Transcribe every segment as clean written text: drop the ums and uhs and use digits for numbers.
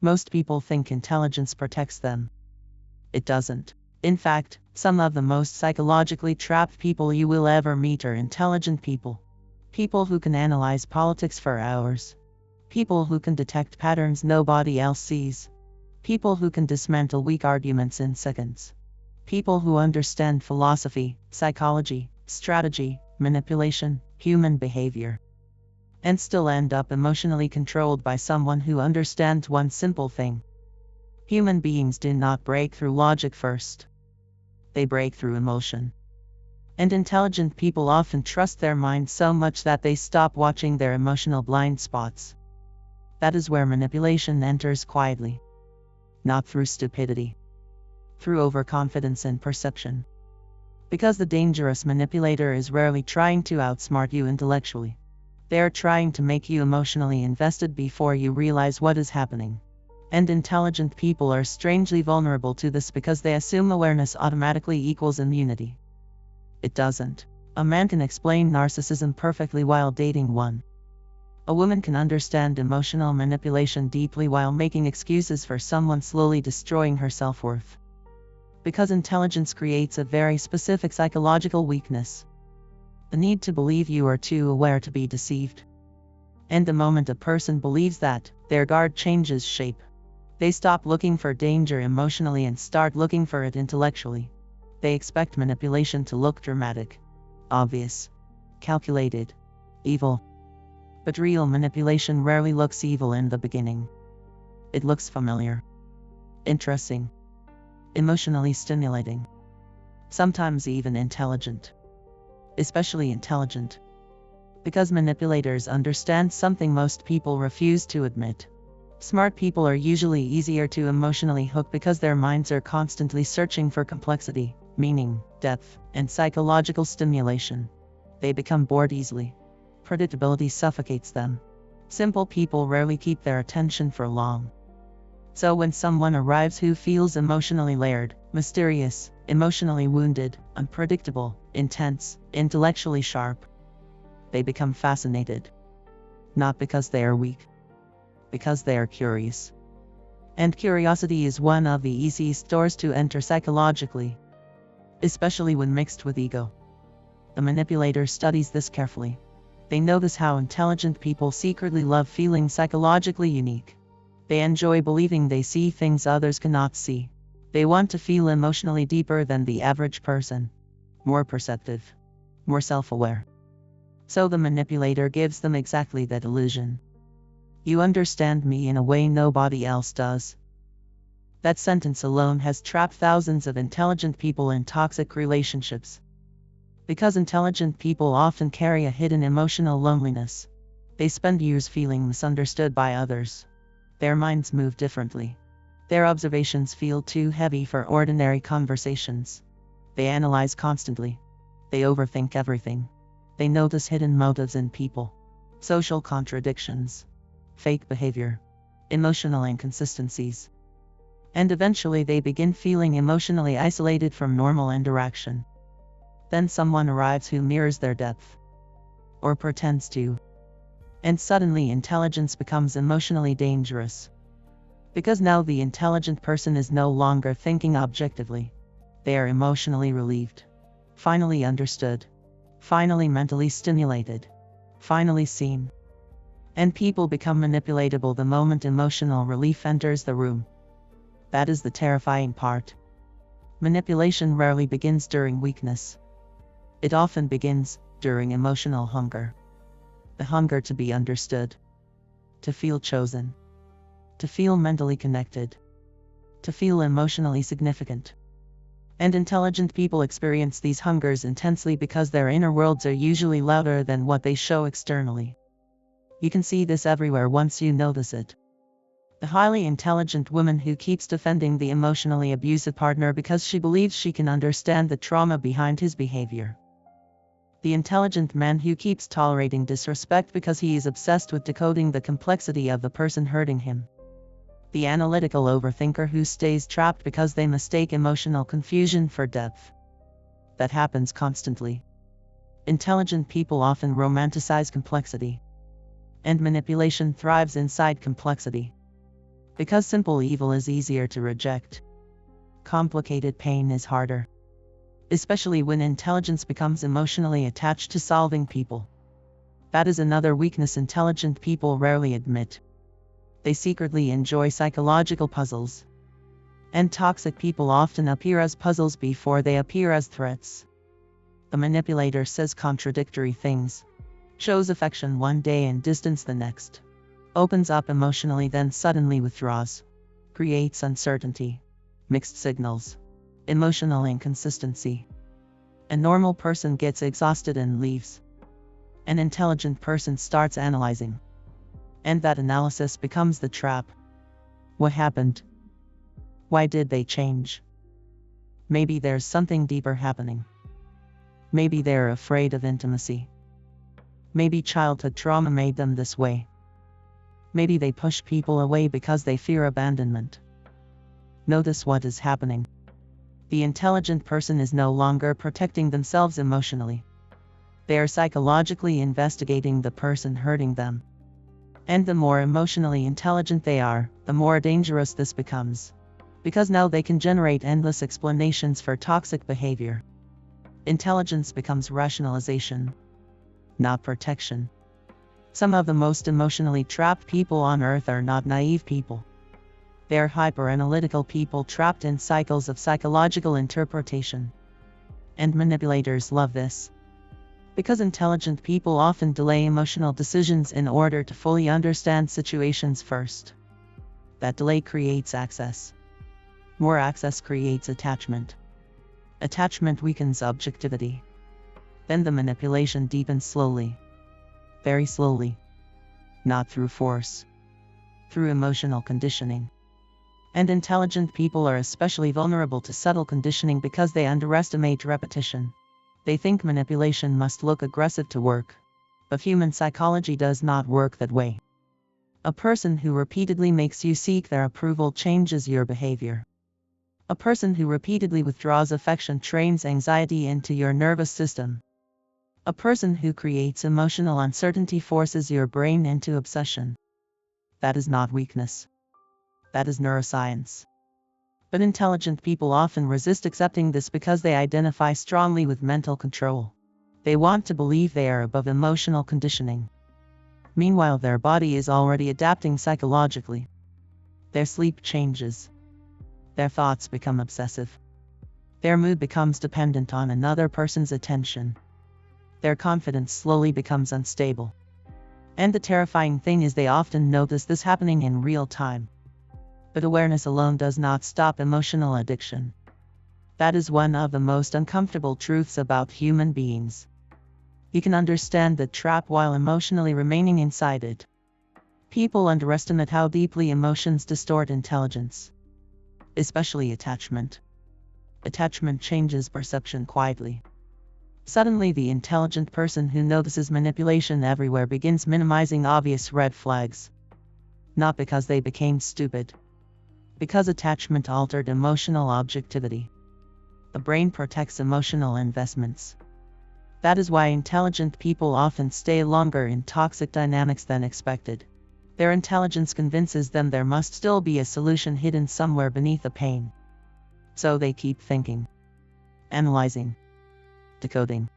Most people think intelligence protects them. It doesn't. In fact, some of the most psychologically trapped people you will ever meet are intelligent people. People who can analyze politics for hours. People who can detect patterns nobody else sees. People who can dismantle weak arguments in seconds. People who understand philosophy, psychology, strategy, manipulation, human behavior, and still end up emotionally controlled by someone who understands one simple thing. Human beings do not break through logic first. They break through emotion. And intelligent people often trust their mind so much that they stop watching their emotional blind spots. That is where manipulation enters quietly. Not through stupidity. Through overconfidence and perception. Because the dangerous manipulator is rarely trying to outsmart you intellectually. They are trying to make you emotionally invested before you realize what is happening. And intelligent people are strangely vulnerable to this because they assume awareness automatically equals immunity. It doesn't. A man can explain narcissism perfectly while dating one. A woman can understand emotional manipulation deeply while making excuses for someone slowly destroying her self-worth. Because intelligence creates a very specific psychological weakness. The need to believe you are too aware to be deceived. And the moment a person believes that, their guard changes shape. They stop looking for danger emotionally and start looking for it intellectually. They expect manipulation to look dramatic, obvious, calculated, evil. But real manipulation rarely looks evil in the beginning. It looks familiar, interesting, emotionally stimulating, sometimes even intelligent. Especially intelligent. Because manipulators understand something most people refuse to admit. Smart people are usually easier to emotionally hook because their minds are constantly searching for complexity, meaning, depth, and psychological stimulation. They become bored easily. Predictability suffocates them. Simple people rarely keep their attention for long. So when someone arrives who feels emotionally layered, mysterious, emotionally wounded, unpredictable, intense, intellectually sharp, they become fascinated. Not because they are weak. Because they are curious. And curiosity is one of the easiest doors to enter psychologically. Especially when mixed with ego. The manipulator studies this carefully. They notice how intelligent people secretly love feeling psychologically unique. They enjoy believing they see things others cannot see. They want to feel emotionally deeper than the average person. More perceptive. More self-aware. So the manipulator gives them exactly that illusion. You understand me in a way nobody else does. That sentence alone has trapped thousands of intelligent people in toxic relationships. Because intelligent people often carry a hidden emotional loneliness. They spend years feeling misunderstood by others. Their minds move differently. Their observations feel too heavy for ordinary conversations. They analyze constantly. They overthink everything. They notice hidden motives in people. Social contradictions. Fake behavior. Emotional inconsistencies. And eventually they begin feeling emotionally isolated from normal interaction. Then someone arrives who mirrors their depth. Or pretends to. And suddenly intelligence becomes emotionally dangerous. Because now the intelligent person is no longer thinking objectively. They are emotionally relieved. Finally understood. Finally mentally stimulated. Finally seen. And people become manipulatable the moment emotional relief enters the room. That is the terrifying part. Manipulation rarely begins during weakness. It often begins during emotional hunger. The hunger to be understood. To feel chosen. To feel mentally connected. To feel emotionally significant. And intelligent people experience these hungers intensely because their inner worlds are usually louder than what they show externally. You can see this everywhere once you notice it. The highly intelligent woman who keeps defending the emotionally abusive partner because she believes she can understand the trauma behind his behavior. The intelligent man who keeps tolerating disrespect because he is obsessed with decoding the complexity of the person hurting him. The analytical overthinker who stays trapped because they mistake emotional confusion for depth. That happens constantly. Intelligent people often romanticize complexity. And manipulation thrives inside complexity. Because simple evil is easier to reject. Complicated pain is harder. Especially when intelligence becomes emotionally attached to solving people. That is another weakness intelligent people rarely admit. They secretly enjoy psychological puzzles. And toxic people often appear as puzzles before they appear as threats. The manipulator says contradictory things, shows affection one day and distance the next, opens up emotionally then suddenly withdraws, creates uncertainty, mixed signals, emotional inconsistency. A normal person gets exhausted and leaves. An intelligent person starts analyzing. And that analysis becomes the trap. What happened? Why did they change? Maybe there's something deeper happening. Maybe they're afraid of intimacy. Maybe childhood trauma made them this way. Maybe they push people away because they fear abandonment. Notice what is happening. The intelligent person is no longer protecting themselves emotionally. They are psychologically investigating the person hurting them. And the more emotionally intelligent they are, the more dangerous this becomes. Because now they can generate endless explanations for toxic behavior. Intelligence becomes rationalization, not protection. Some of the most emotionally trapped people on earth are not naive people. They are hyper-analytical people trapped in cycles of psychological interpretation. And manipulators love this. Because intelligent people often delay emotional decisions in order to fully understand situations first. That delay creates access. More access creates attachment. Attachment weakens objectivity. Then the manipulation deepens slowly. Very slowly. Not through force. Through emotional conditioning. And intelligent people are especially vulnerable to subtle conditioning because they underestimate repetition. They think manipulation must look aggressive to work. But human psychology does not work that way. A person who repeatedly makes you seek their approval changes your behavior. A person who repeatedly withdraws affection trains anxiety into your nervous system. A person who creates emotional uncertainty forces your brain into obsession. That is not weakness. That is neuroscience. But intelligent people often resist accepting this because they identify strongly with mental control. They want to believe they are above emotional conditioning. Meanwhile, their body is already adapting psychologically. Their sleep changes. Their thoughts become obsessive. Their mood becomes dependent on another person's attention. Their confidence slowly becomes unstable. And the terrifying thing is they often notice this happening in real time. But awareness alone does not stop emotional addiction. That is one of the most uncomfortable truths about human beings. You can understand the trap while emotionally remaining inside it. People underestimate how deeply emotions distort intelligence. Especially attachment. Attachment changes perception quietly. Suddenly the intelligent person who notices manipulation everywhere begins minimizing obvious red flags. Not because they became stupid. Because attachment altered emotional objectivity. The brain protects emotional investments. That is why intelligent people often stay longer in toxic dynamics than expected. Their intelligence convinces them there must still be a solution hidden somewhere beneath the pain. So they keep thinking, analyzing, decoding,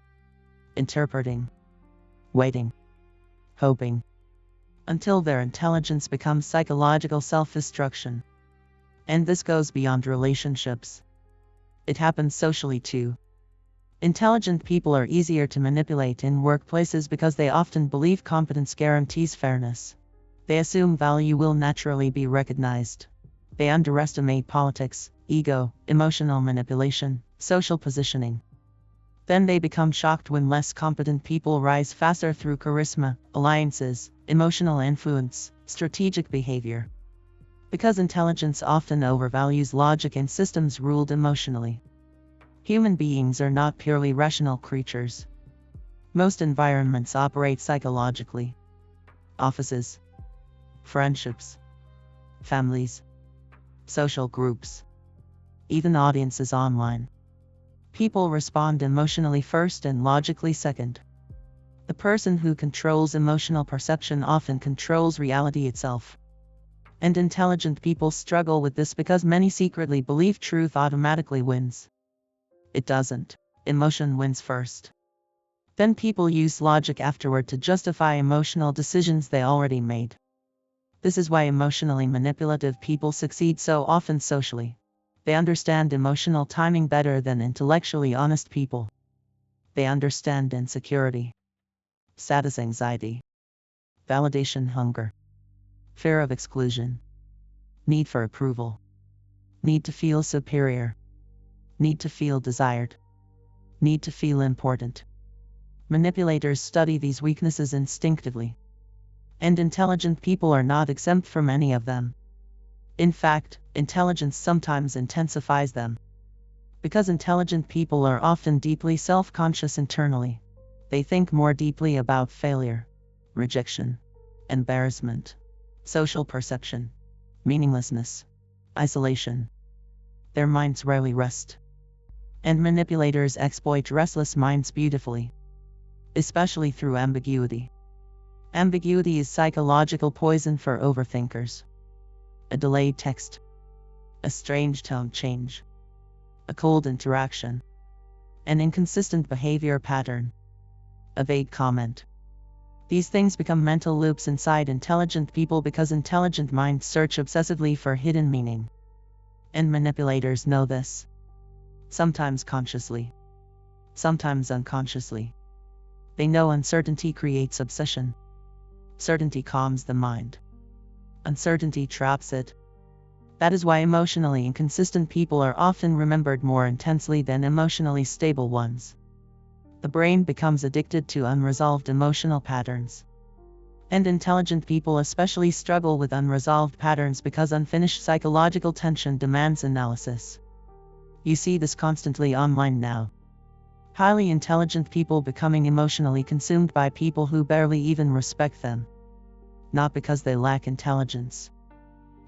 interpreting, waiting, hoping, until their intelligence becomes psychological self-destruction. And this goes beyond relationships. It happens socially too. Intelligent people are easier to manipulate in workplaces because they often believe competence guarantees fairness. They assume value will naturally be recognized. They underestimate politics, ego, emotional manipulation, social positioning. Then they become shocked when less competent people rise faster through charisma, alliances, emotional influence, strategic behavior. Because intelligence often overvalues logic and systems ruled emotionally. Human beings are not purely rational creatures. Most environments operate psychologically. Offices, friendships, families, social groups, even audiences online. People respond emotionally first and logically second. The person who controls emotional perception often controls reality itself. And intelligent people struggle with this because many secretly believe truth automatically wins. It doesn't. Emotion wins first. Then people use logic afterward to justify emotional decisions they already made. This is why emotionally manipulative people succeed so often socially. They understand emotional timing better than intellectually honest people. They understand insecurity, status anxiety, validation hunger, fear of exclusion, need for approval, need to feel superior, need to feel desired, need to feel important. Manipulators study these weaknesses instinctively. And intelligent people are not exempt from any of them. In fact, intelligence sometimes intensifies them. Because intelligent people are often deeply self-conscious internally. They think more deeply about failure, rejection, embarrassment, social perception, meaninglessness, isolation. Their minds rarely rest. And manipulators exploit restless minds beautifully, especially through ambiguity. Ambiguity is psychological poison for overthinkers. A delayed text, a strange tone change, a cold interaction, an inconsistent behavior pattern, a vague comment. These things become mental loops inside intelligent people because intelligent minds search obsessively for hidden meaning. And manipulators know this. Sometimes consciously, sometimes unconsciously. They know uncertainty creates obsession. Certainty calms the mind. Uncertainty traps it. That is why emotionally inconsistent people are often remembered more intensely than emotionally stable ones. The brain becomes addicted to unresolved emotional patterns. And intelligent people especially struggle with unresolved patterns because unfinished psychological tension demands analysis. You see this constantly online now. Highly intelligent people becoming emotionally consumed by people who barely even respect them. Not because they lack intelligence.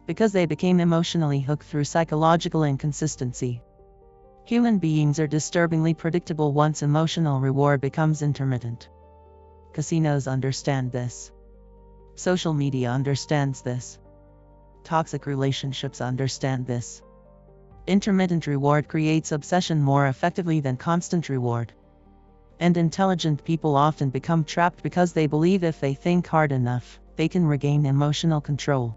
Because they became emotionally hooked through psychological inconsistency. Human beings are disturbingly predictable once emotional reward becomes intermittent. Casinos understand this. Social media understands this. Toxic relationships understand this. Intermittent reward creates obsession more effectively than constant reward. And intelligent people often become trapped because they believe if they think hard enough, they can regain emotional control.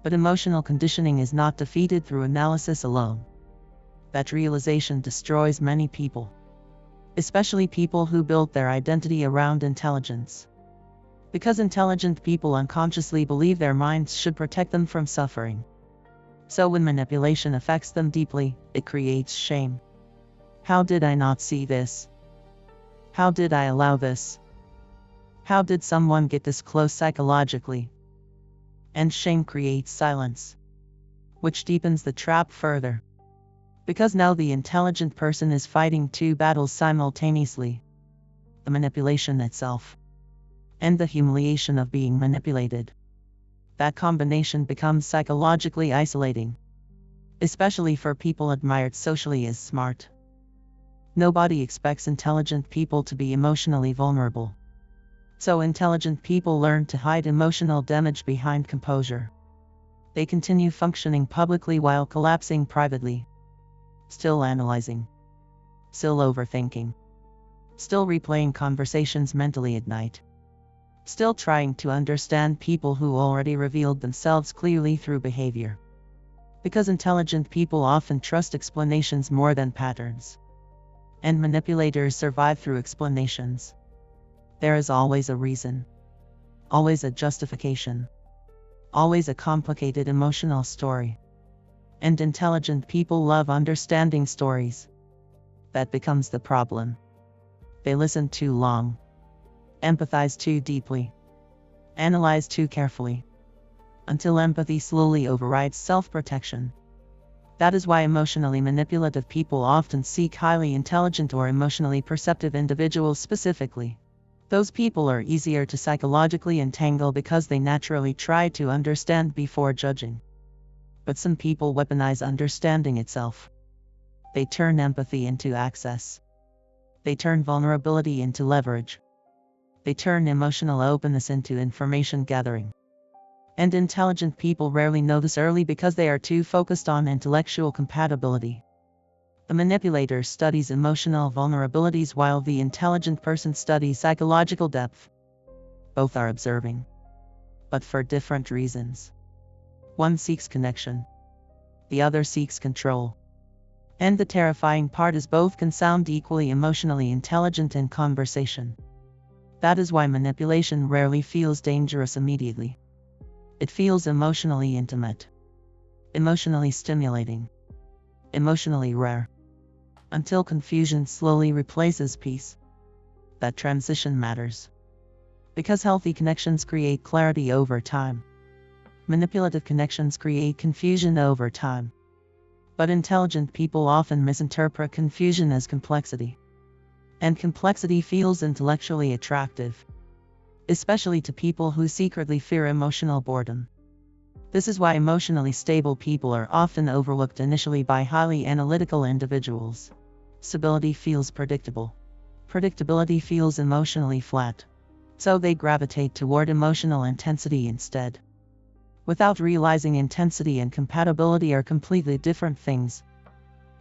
But emotional conditioning is not defeated through analysis alone. That realization destroys many people. Especially people who built their identity around intelligence. Because intelligent people unconsciously believe their minds should protect them from suffering. So when manipulation affects them deeply, it creates shame. How did I not see this? How did I allow this? How did someone get this close psychologically? And shame creates silence, which deepens the trap further. Because now the intelligent person is fighting two battles simultaneously. The manipulation itself. And the humiliation of being manipulated. That combination becomes psychologically isolating. Especially for people admired socially as smart. Nobody expects intelligent people to be emotionally vulnerable. So intelligent people learn to hide emotional damage behind composure. They continue functioning publicly while collapsing privately. Still analyzing. Still overthinking. Still replaying conversations mentally at night. Still trying to understand people who already revealed themselves clearly through behavior. Because intelligent people often trust explanations more than patterns. And manipulators survive through explanations. There is always a reason. Always a justification. Always a complicated emotional story. And intelligent people love understanding stories. That becomes the problem. They listen too long. Empathize too deeply. Analyze too carefully. Until empathy slowly overrides self-protection. That is why emotionally manipulative people often seek highly intelligent or emotionally perceptive individuals specifically. Those people are easier to psychologically entangle because they naturally try to understand before judging. But some people weaponize understanding itself. They turn empathy into access. They turn vulnerability into leverage. They turn emotional openness into information gathering. And intelligent people rarely know this early because they are too focused on intellectual compatibility. The manipulator studies emotional vulnerabilities while the intelligent person studies psychological depth. Both are observing, but for different reasons. One seeks connection, the other seeks control. And the terrifying part is both can sound equally emotionally intelligent in conversation. That is why manipulation rarely feels dangerous immediately. It feels emotionally intimate, emotionally stimulating, emotionally rare, until confusion slowly replaces peace. That transition matters, because healthy connections create clarity over time. Manipulative connections create confusion over time. But intelligent people often misinterpret confusion as complexity. And complexity feels intellectually attractive, especially to people who secretly fear emotional boredom. This is why emotionally stable people are often overlooked initially by highly analytical individuals. Stability feels predictable. Predictability feels emotionally flat. So they gravitate toward emotional intensity instead. Without realizing intensity and compatibility are completely different things.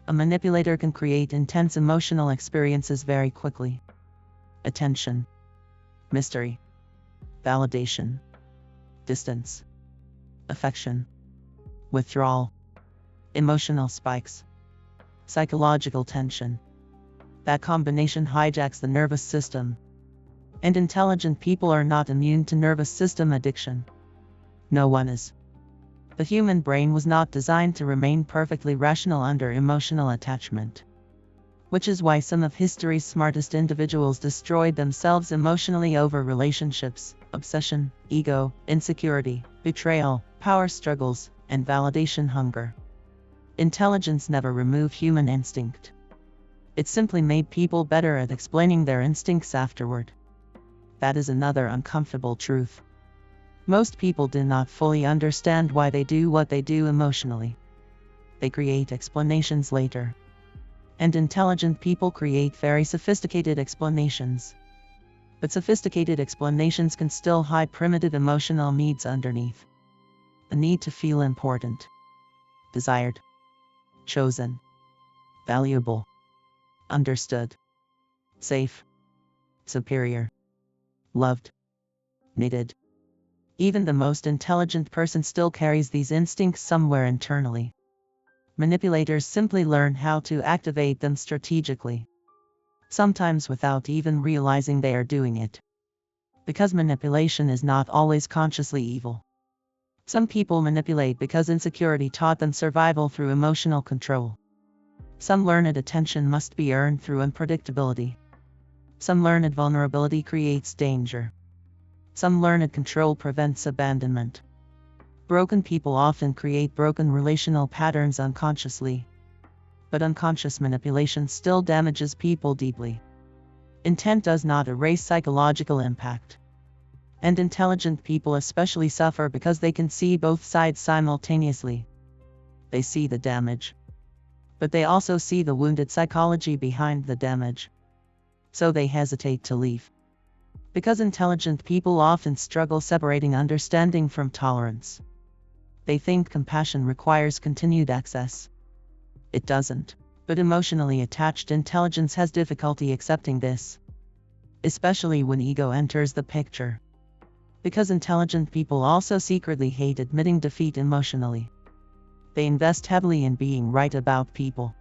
A manipulator can create intense emotional experiences very quickly. Attention, mystery, validation, distance, affection, withdrawal, emotional spikes, psychological tension. That combination hijacks the nervous system. And intelligent people are not immune to nervous system addiction. No one is. The human brain was not designed to remain perfectly rational under emotional attachment. Which is why some of history's smartest individuals destroyed themselves emotionally over relationships, obsession, ego, insecurity, betrayal, power struggles, and validation hunger. Intelligence never removed human instinct. It simply made people better at explaining their instincts afterward. That is another uncomfortable truth. Most people do not fully understand why they do what they do emotionally. They create explanations later. And intelligent people create very sophisticated explanations. But sophisticated explanations can still hide primitive emotional needs underneath. The need to feel important, desired, chosen, valuable, understood, safe, superior, loved, needed. Even the most intelligent person still carries these instincts somewhere internally. Manipulators simply learn how to activate them strategically, sometimes without even realizing they are doing it. Because manipulation is not always consciously evil. Some people manipulate because insecurity taught them survival through emotional control. Some learned attention must be earned through unpredictability. Some learned vulnerability creates danger. Some learned control prevents abandonment. Broken people often create broken relational patterns unconsciously. But unconscious manipulation still damages people deeply. Intent does not erase psychological impact. And intelligent people especially suffer because they can see both sides simultaneously. They see the damage, but they also see the wounded psychology behind the damage. So they hesitate to leave. Because intelligent people often struggle separating understanding from tolerance. They think compassion requires continued access. It doesn't. But emotionally attached intelligence has difficulty accepting this. Especially when ego enters the picture. Because intelligent people also secretly hate admitting defeat emotionally. They invest heavily in being right about people.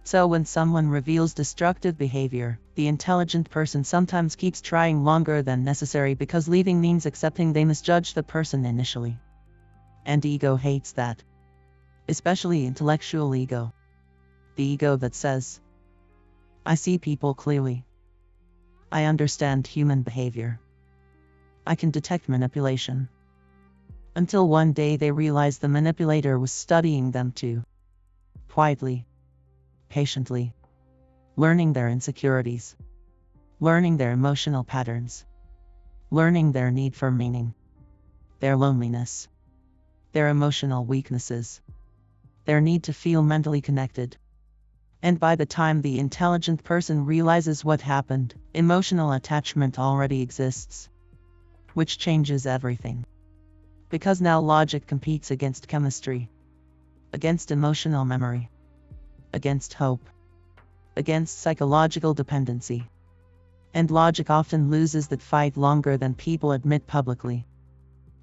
So when someone reveals destructive behavior, the intelligent person sometimes keeps trying longer than necessary because leaving means accepting they misjudged the person initially. And ego hates that. Especially intellectual ego. The ego that says, I see people clearly. I understand human behavior. I can detect manipulation. Until one day they realize the manipulator was studying them too. Quietly. Patiently. Learning their insecurities. Learning their emotional patterns. Learning their need for meaning. Their loneliness. Their emotional weaknesses. Their need to feel mentally connected. And by the time the intelligent person realizes what happened, emotional attachment already exists. Which changes everything. Because now logic competes against chemistry, against emotional memory, against hope, against psychological dependency. And logic often loses that fight longer than people admit publicly,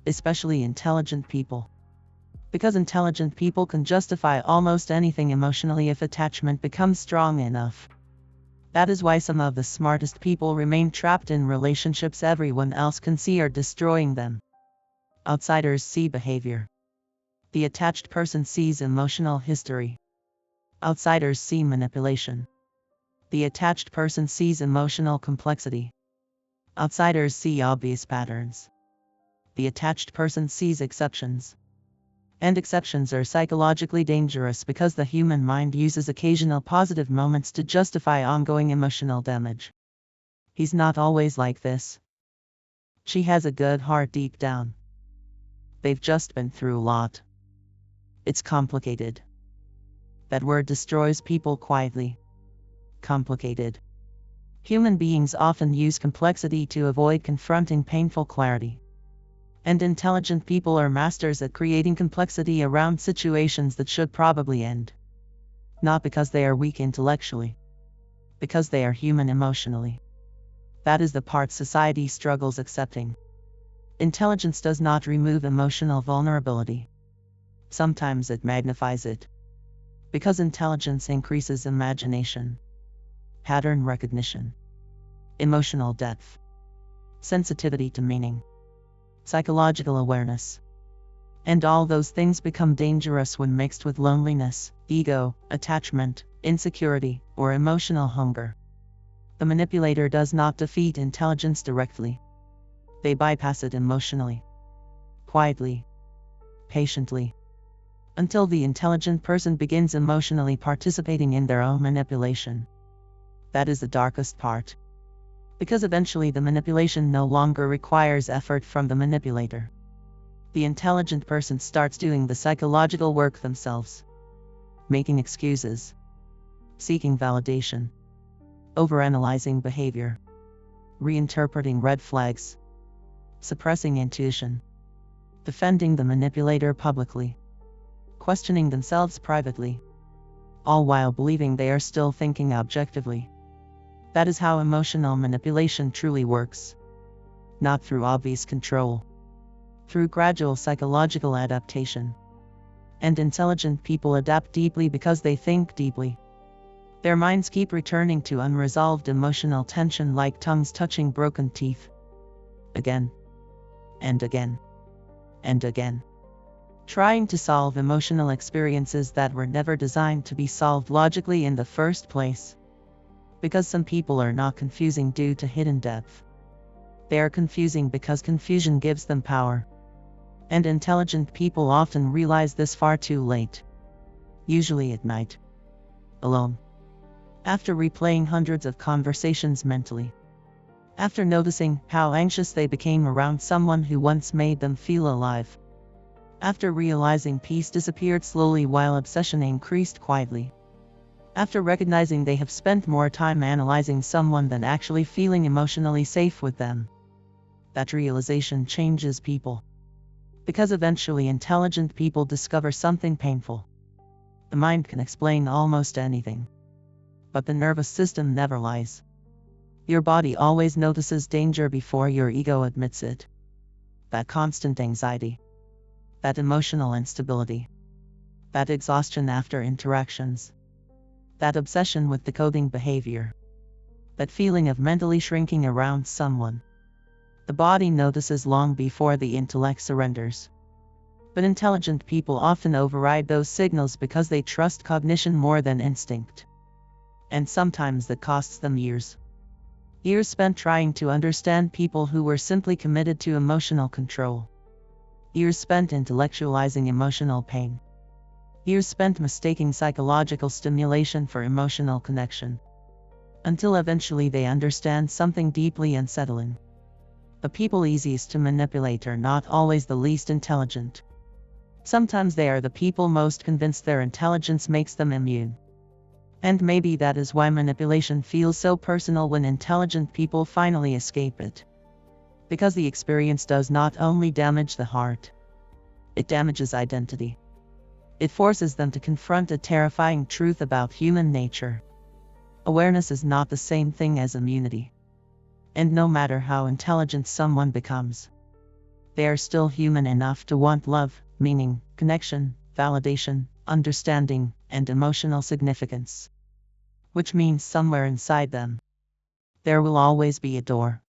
especially intelligent people. Because intelligent people can justify almost anything emotionally if attachment becomes strong enough. That is why some of the smartest people remain trapped in relationships everyone else can see are destroying them. Outsiders see behavior. The attached person sees emotional history. Outsiders see manipulation. The attached person sees emotional complexity. Outsiders see obvious patterns. The attached person sees exceptions. And exceptions are psychologically dangerous because the human mind uses occasional positive moments to justify ongoing emotional damage. He's not always like this. She has a good heart deep down. They've just been through a lot. It's complicated. That word destroys people quietly. Complicated. Human beings often use complexity to avoid confronting painful clarity. And intelligent people are masters at creating complexity around situations that should probably end. Not because they are weak intellectually. Because they are human emotionally. That is the part society struggles accepting. Intelligence does not remove emotional vulnerability. Sometimes it magnifies it. Because intelligence increases imagination, pattern recognition, emotional depth, sensitivity to meaning, psychological awareness. And all those things become dangerous when mixed with loneliness, ego, attachment, insecurity, or emotional hunger. The manipulator does not defeat intelligence directly. They bypass it emotionally, quietly, patiently, until the intelligent person begins emotionally participating in their own manipulation. That is the darkest part. Because eventually the manipulation no longer requires effort from the manipulator. The intelligent person starts doing the psychological work themselves. Making excuses. Seeking validation. Overanalyzing behavior. Reinterpreting red flags. Suppressing intuition. Defending the manipulator publicly. Questioning themselves privately. All while believing they are still thinking objectively. That is how emotional manipulation truly works. Not through obvious control. Through gradual psychological adaptation. And intelligent people adapt deeply because they think deeply. Their minds keep returning to unresolved emotional tension like tongues touching broken teeth. Again. And again. And again. Trying to solve emotional experiences that were never designed to be solved logically in the first place. Because some people are not confusing due to hidden depth. They are confusing because confusion gives them power. And intelligent people often realize this far too late. Usually at night. Alone. After replaying hundreds of conversations mentally. After noticing how anxious they became around someone who once made them feel alive. After realizing peace disappeared slowly while obsession increased quietly. After recognizing they have spent more time analyzing someone than actually feeling emotionally safe with them. That realization changes people. Because eventually intelligent people discover something painful. The mind can explain almost anything. But the nervous system never lies. Your body always notices danger before your ego admits it. That constant anxiety. That emotional instability. That exhaustion after interactions. That obsession with decoding behavior. That feeling of mentally shrinking around someone. The body notices long before the intellect surrenders. But intelligent people often override those signals because they trust cognition more than instinct. And sometimes that costs them years. Years spent trying to understand people who were simply committed to emotional control. Years spent intellectualizing emotional pain. Years spent mistaking psychological stimulation for emotional connection. Until eventually they understand something deeply unsettling. The people easiest to manipulate are not always the least intelligent. Sometimes they are the people most convinced their intelligence makes them immune. And maybe that is why manipulation feels so personal when intelligent people finally escape it. Because the experience does not only damage the heart, It damages identity. It forces them to confront a terrifying truth about human nature. Awareness is not the same thing as immunity. And no matter how intelligent someone becomes, they are still human enough to want love, meaning, connection, validation, understanding, and emotional significance. Which means somewhere inside them, there will always be a door.